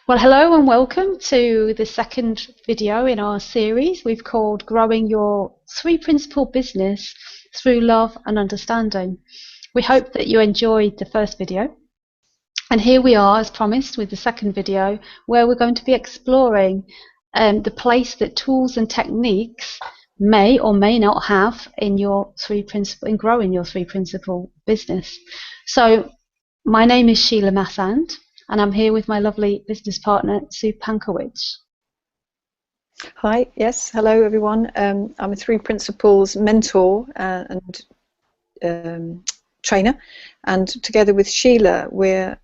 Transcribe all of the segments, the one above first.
Well, hello and welcome to the second video in our series we've called Growing Your Three Principal Business Through Love and Understanding. We hope that you enjoyed the first video. And here we are, as promised, with the second video, where we're going to be exploring the place that tools and techniques may or may not have in growing your three principal business. So my name is Sheela Masand, and I'm here with my lovely business partner, Sue Pankiewicz. Hi, yes, hello everyone. I'm a Three Principles mentor and trainer, and together with Sheela, we're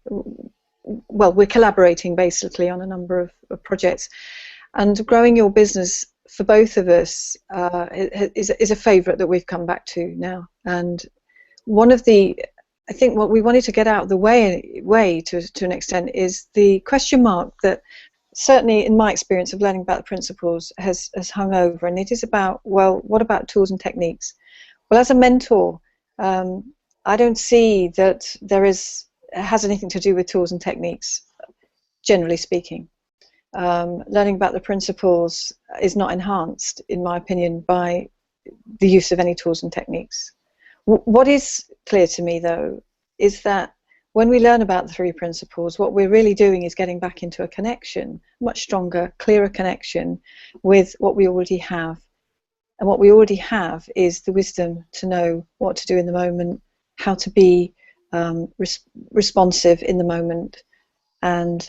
collaborating basically on a number of projects. And growing your business for both of us is a favourite that we've come back to now. And I think what we wanted to get out of the way to an extent is the question mark that certainly in my experience of learning about the principles has hung over, and it is about, well, what about tools and techniques? Well, as a mentor, I don't see that has anything to do with tools and techniques, generally speaking. Learning about the principles is not enhanced, in my opinion, by the use of any tools and techniques. What is clear to me, though, is that when we learn about the three principles, what we're really doing is getting back into a connection, much stronger, clearer connection with what we already have. And what we already have is the wisdom to know what to do in the moment, how to be responsive in the moment, and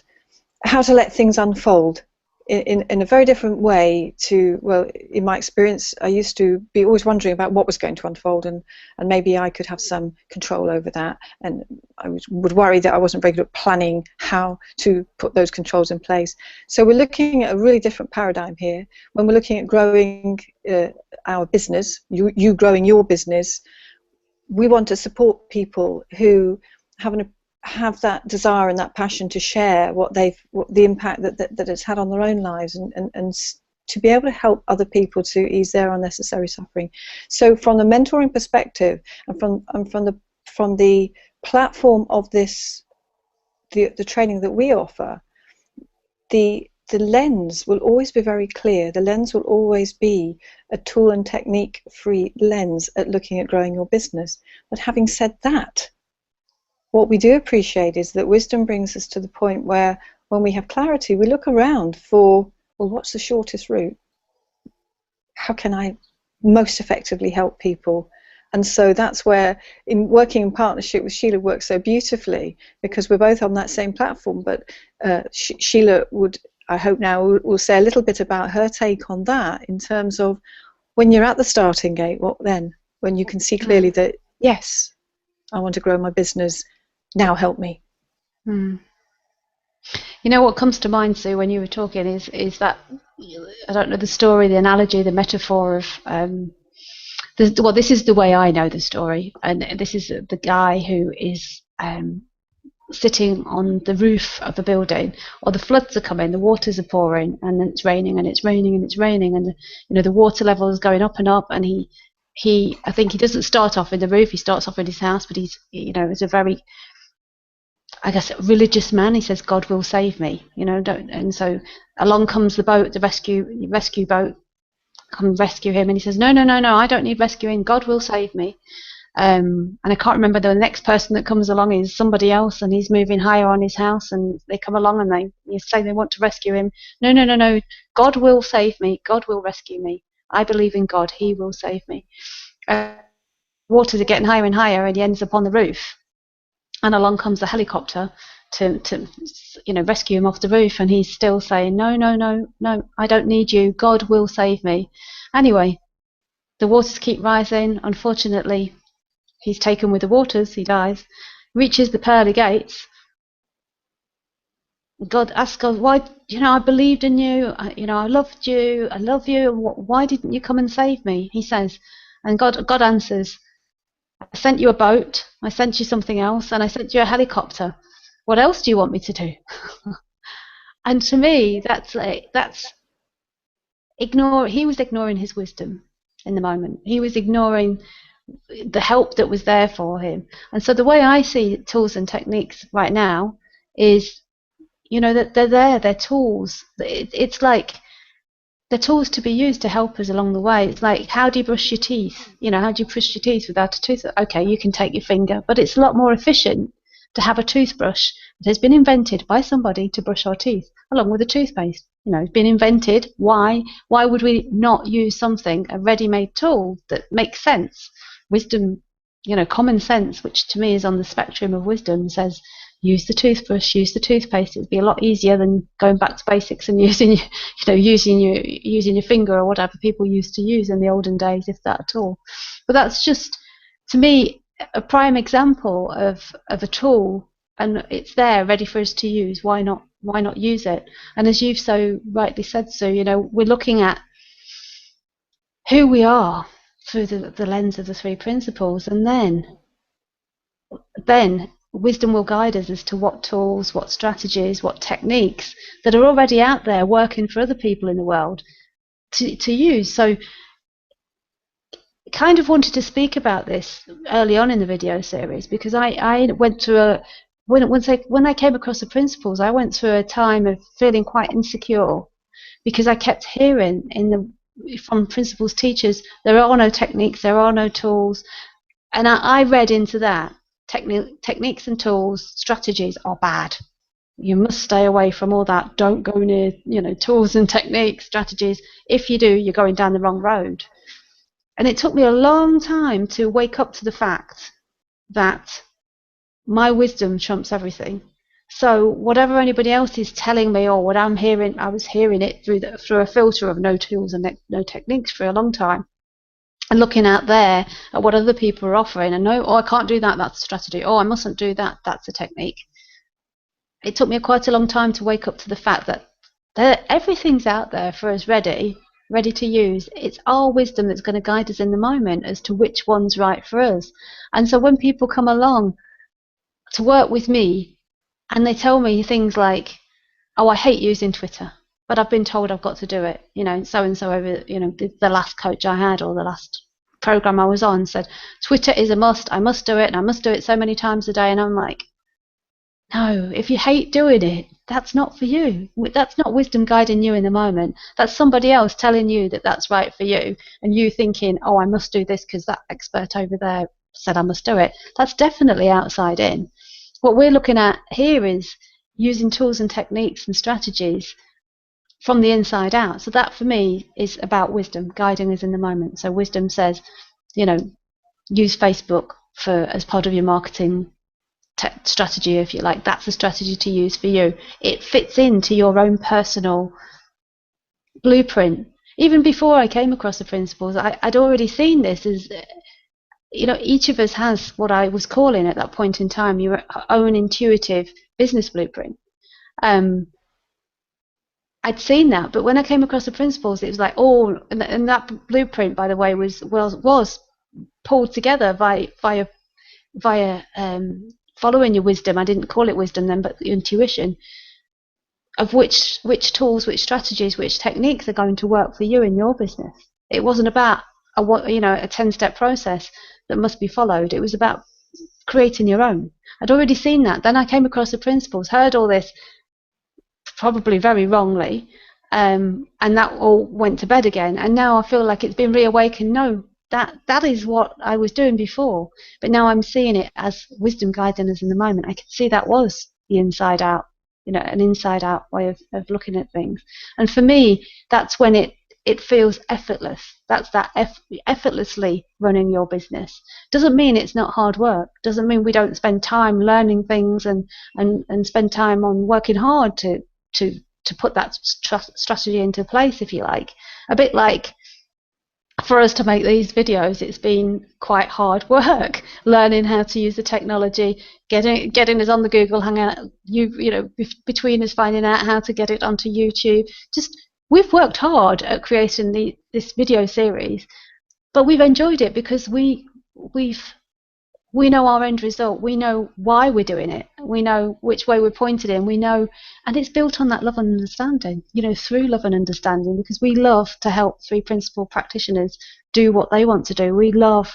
how to let things unfold in a very different way to, well, in my experience, I used to be always wondering about what was going to unfold, and maybe I could have some control over that, and I would worry that I wasn't very good at planning how to put those controls in place. So we're looking at a really different paradigm here. When we're looking at growing our business, you growing your business, we want to support people who have that desire and that passion to share the impact that it's had on their own lives, and to be able to help other people to ease their unnecessary suffering. So from the mentoring perspective, and from the platform of this, the training that we offer, the lens will always be very clear. The lens will always be a tool and technique free lens at looking at growing your business. But having said that, what we do appreciate is that wisdom brings us to the point where, when we have clarity, we look around for, well, what's the shortest route? How can I most effectively help people? And so that's where, in working in partnership with Sheela, works so beautifully, because we're both on that same platform. But Sheela would, I hope now, will say a little bit about her take on that, in terms of when you're at the starting gate, what then? When you can see clearly that, yes, I want to grow my business, now help me. You know what comes to mind, Sue, when you were talking is that, I don't know, the story, the analogy, the metaphor of well, this is the way I know the story, and this is the guy who is sitting on the roof of a building, or the floods are coming, the waters are pouring, and it's raining and it's raining and it's raining, and the water level is going up and up, and I think he doesn't start off in the roof, he starts off in his house, but he's is a very, I guess, religious man. He says, God will save me, and so along comes the boat, the rescue boat, come rescue him, and he says, no, I don't need rescuing, God will save me. And I can't remember, the next person that comes along is somebody else, and he's moving higher on his house, and they come along and they say they want to rescue him. No, God will save me, God will rescue me, I believe in God, he will save me. Waters are getting higher and higher, and he ends up on the roof, and along comes the helicopter to rescue him off the roof, and he's still saying, no, I don't need you, God will save me. Anyway, the waters keep rising. Unfortunately, he's taken with the waters, he dies, reaches the pearly gates. God asks God, why, I believed in you, I loved you, I love you, why didn't you come and save me? He says, and God answers, I sent you a boat, I sent you something else, and I sent you a helicopter. What else do you want me to do? And to me, that's he was ignoring his wisdom in the moment. He was ignoring the help that was there for him. And so the way I see tools and techniques right now is that they're there, they're tools. It's like they're tools to be used to help us along the way. It's like, how do you brush your teeth? How do you brush your teeth without a toothbrush? Okay, you can take your finger, but it's a lot more efficient to have a toothbrush that has been invented by somebody to brush our teeth, along with a toothpaste. It's been invented. Why? Why would we not use something, a ready-made tool that makes sense? Wisdom, common sense, which to me is on the spectrum of wisdom, says use the toothbrush, use the toothpaste. It'd be a lot easier than going back to basics and using your finger or whatever people used to use in the olden days, if that at all. But that's just, to me, a prime example of a tool, and it's there ready for us to use. Why not use it? And as you've so rightly said, Sue, we're looking at who we are through the lens of the three principles, and then wisdom will guide us as to what tools, what strategies, what techniques that are already out there working for other people in the world to use. So kind of wanted to speak about this early on in the video series, because I went through when I came across the principles, I went through a time of feeling quite insecure, because I kept hearing from principles teachers, there are no techniques, there are no tools, and I read into that. Techniques and tools, strategies are bad. You must stay away from all that. Don't go near, tools and techniques, strategies. If you do, you're going down the wrong road. And it took me a long time to wake up to the fact that my wisdom trumps everything. So whatever anybody else is telling me, or what I'm hearing, I was hearing it through a filter of no tools and no techniques for a long time. And looking out there at what other people are offering, and I can't do that, that's a strategy. I mustn't do that, that's a technique. It took me quite a long time to wake up to the fact that everything's out there for us ready to use. It's our wisdom that's going to guide us in the moment as to which one's right for us. And so when people come along to work with me and they tell me things like, I hate using Twitter, but I've been told I've got to do it. So-and-so over, the last coach I had, or the last program I was on, said, Twitter is a must. I must do it, and I must do it so many times a day. And I'm like, no, if you hate doing it, that's not for you. That's not wisdom guiding you in the moment. That's somebody else telling you that that's right for you, and you thinking, I must do this because that expert over there said I must do it. That's definitely outside in. What we're looking at here is using tools and techniques and strategies from the inside out. So that for me is about wisdom guiding us in the moment. So wisdom says, use Facebook as part of your marketing strategy, if you like. That's a strategy to use for you. It fits into your own personal blueprint. Even before I came across the principles, I'd already seen this as, each of us has what I was calling at that point in time your own intuitive business blueprint. I'd seen that, but when I came across the principles, it was like, and that blueprint, by the way, was pulled together via following your wisdom. I didn't call it wisdom then, but intuition of which tools, which strategies, which techniques are going to work for you in your business. It wasn't about a 10-step process that must be followed. It was about creating your own. I'd already seen that. Then I came across the principles, heard all this, probably very wrongly, and that all went to bed again. And now I feel like it's been reawakened. No, that is what I was doing before, but now I'm seeing it as wisdom guiding us in the moment. I could see that was the inside out, an inside out way of looking at things. And for me, that's when it feels effortless. That's that effortlessly running your business. Doesn't mean it's not hard work. Doesn't mean we don't spend time learning things and spend time on working hard to put that strategy into place, if you like. A bit like, for us to make these videos, it's been quite hard work learning how to use the technology, getting us on the Google Hangout, between us finding out how to get it onto YouTube. Just, we've worked hard at creating this video series, but we've enjoyed it because we know our end result. We know why we're doing it. We know which way we're pointed in. We know, and it's built on that love and understanding, through love and understanding, because we love to help three principle practitioners do what they want to do. We love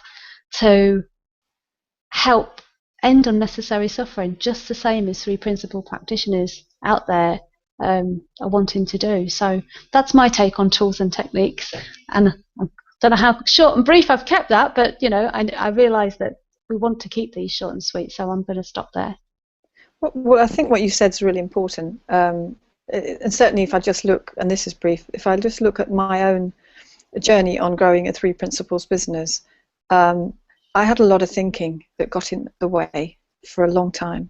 to help end unnecessary suffering, just the same as three principle practitioners out there are wanting to do. So that's my take on tools and techniques. And I don't know how short and brief I've kept that, but I realise that we want to keep these short and sweet, so I'm going to stop there. Well, I think what you said is really important. And certainly if I just look, and this is brief, if I just look at my own journey on growing a three principles business, I had a lot of thinking that got in the way for a long time.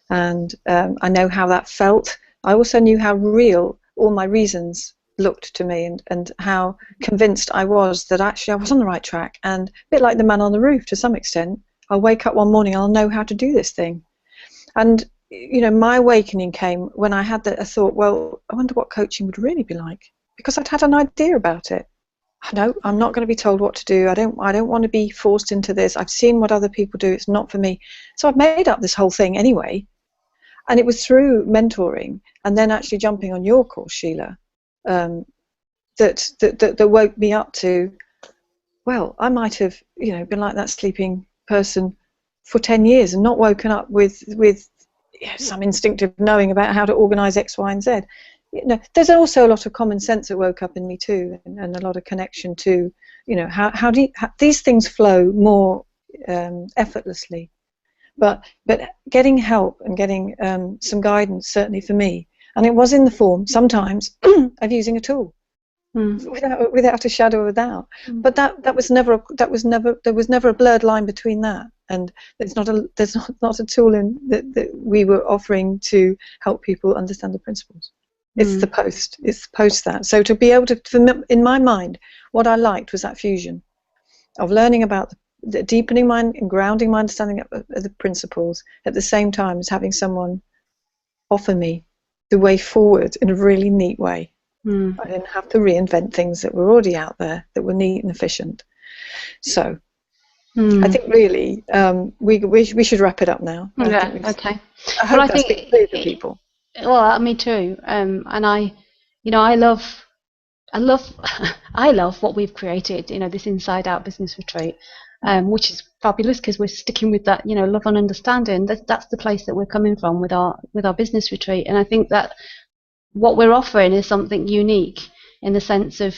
And I know how that felt. I also knew how real all my reasons looked to me, and how convinced I was that actually I was on the right track. And a bit like the man on the roof to some extent, I'll wake up one morning, I'll know how to do this thing. And my awakening came when I had a thought, well, I wonder what coaching would really be like, because I'd had an idea about it. No, I'm not going to be told what to do. I don't want to be forced into this. I've seen what other people do. It's not for me. So I've made up this whole thing anyway. And it was through mentoring and then actually jumping on your course, Sheela, that woke me up to, well, I might have been like that sleeping person for 10 years and not woken up with some instinctive knowing about how to organize X, Y, and Z. There's also a lot of common sense that woke up in me too, and a lot of connection to how these things flow more effortlessly. But getting help and getting some guidance, certainly for me, and it was in the form sometimes of using a tool. Without a shadow of a doubt. But there was never a blurred line between that, and there's not a tool that we were offering to help people understand the principles. It's the post that. So to be able to, in my mind, what I liked was that fusion of learning about the deepening mind and grounding my understanding of the principles at the same time as having someone offer me the way forward in a really neat way. I didn't have to reinvent things that were already out there that were neat and efficient. So I think really we should wrap it up now. Okay. I hope that's been clear to people. Well, me too. And I love what we've created. This Inside Out Business Retreat, which is fabulous because we're sticking with that. Love and understanding. That's the place that we're coming from with our business retreat. And I think that what we're offering is something unique in the sense of,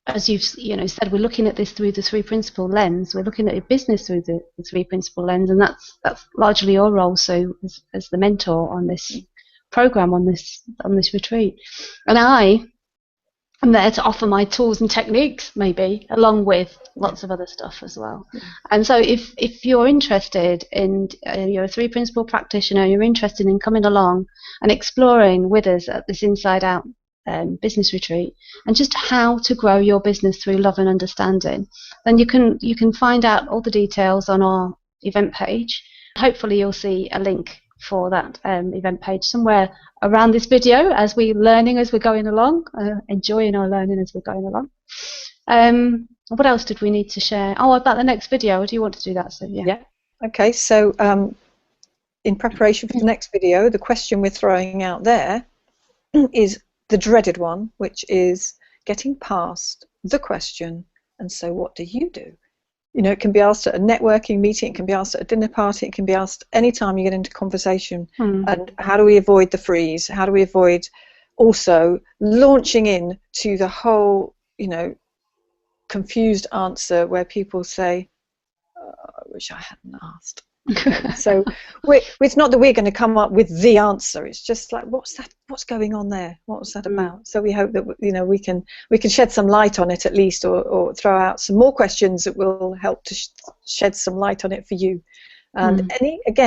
as you've said, we're looking at this through the three principle lens. We're looking at your business through the three principle lens, and that's largely your role. So as the mentor on this program, on this retreat, and I'm there to offer my tools and techniques, maybe along with lots of other stuff as well. And so if you're interested in, you're a three principle practitioner, you're interested in coming along and exploring with us at this Inside Out business retreat, and just how to grow your business through love and understanding, then you can find out all the details on our event page. Hopefully you'll see a link for that event page somewhere around this video as we're learning as we're going along, enjoying our learning as we're going along. What else did we need to share? Oh, about the next video. Do you want to do that, Sylvia? Yeah. Okay, so in preparation for the next video, the question we're throwing out there is the dreaded one, which is getting past the question, and so what do you do? It can be asked at a networking meeting, it can be asked at a dinner party, it can be asked anytime you get into conversation. And how do we avoid the freeze? How do we avoid also launching in to the whole, confused answer where people say, oh, I wish I hadn't asked. Okay, so it's not that we're going to come up with the answer. It's just like, what's going on there? What was that about? So we hope that we can shed some light on it at least, or throw out some more questions that will help to shed some light on it for you. And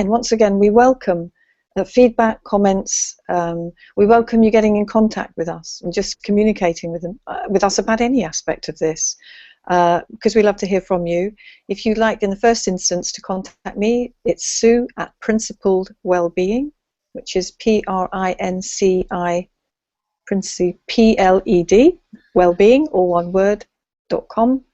once again, we welcome feedback, comments. We welcome you getting in contact with us and just communicating with us about any aspect of this. Because we love to hear from you. If you'd like, in the first instance, to contact me, it's Sue at Principled Wellbeing, which is PRINCI, PLED, Wellbeing, all one word, .com.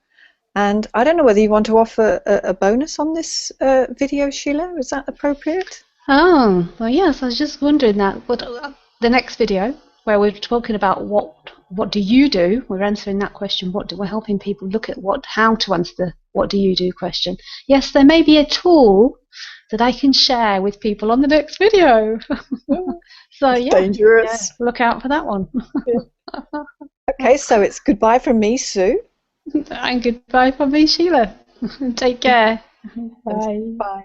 And I don't know whether you want to offer a bonus on this video, Sheela. Is that appropriate? Oh, well, yes. I was just wondering that. But the next video, where we're talking about what do you do? We're answering that question. We're helping people look at how to answer what do you do question. Yes, there may be a tool that I can share with people on the next video. So it's dangerous. Look out for that one. Okay, so it's goodbye from me, Sue. And goodbye from me, Sheila. Take care. Bye. Bye.